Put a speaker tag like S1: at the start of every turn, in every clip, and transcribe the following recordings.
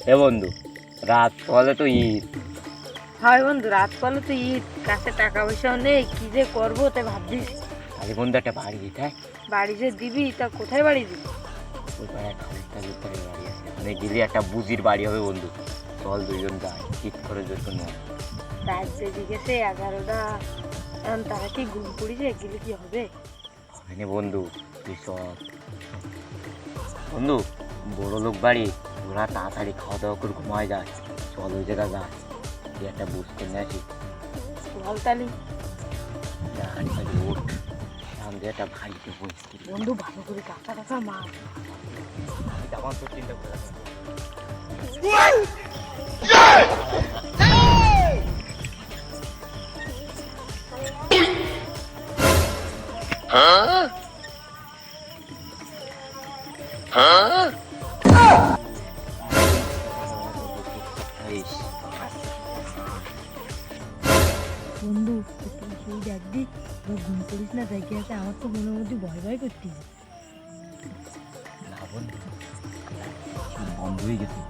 S1: হে বন্ধু, রাত পলে তো ঈদ।
S2: হয় বন্ধু, রাত পলে তো ঈদ, কাছে টাকা পয়সাও নেই, কি যে করবো তাই ভাবছিস।
S1: আরে বন্ধু একটা বাড়ি দিতে হয়।
S2: বাড়ি যে দিবি তা কোথায় বাড়ি দিবি?
S1: ওই পাড়ায় খানিকটা ভিতরে বাড়ি আছে, মানে গেলে একটা বুঝির বাড়ি হবে বন্ধু। চল দুইজন যাই, ঠিক করে যেত না।
S2: রাত বেজে গেছে 11টা, এখন তারা কি ঘুম পড়িছে, গেলে কি হবে?
S1: হয়নি বন্ধু, তুই চল। বন্ধু, বড় লোক বাড়ি, ওরা তাড়াতাড়ি খাওয়া দাওয়া করে ঘুমায় যায়। চল ওই জায়গা যা, তুই একটা বুঝ করে নিয়ে আসি।
S2: চল তালি।
S1: ওঠ, সামনে একটা ভাইকে বলছি।
S2: বন্ধু ভালো করে কাঁচা কাঁচা মার।
S1: আমার তো চিন্তা করে
S2: বন্ধু তুই সেই দেখবি, ঘুম করিস না, দেখে আছে আমার তো মনের মধ্যে ভয় ভয় করছিস।
S1: না বন্ধু, বন্ধ হয়ে গেছে।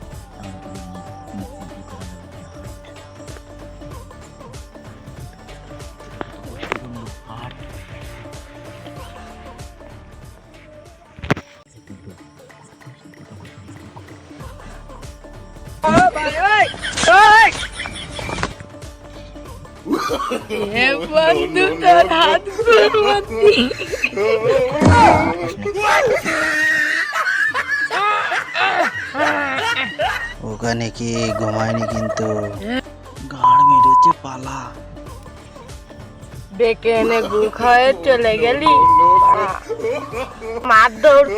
S2: বন্ধু তোর হাত
S3: ওখানে কি ঘুমায়নি কিন্তু গাড় মেরেছে পালা।
S2: ডেকে এনে গু খাওয়ায় চলে গেলি, মার দৌড়।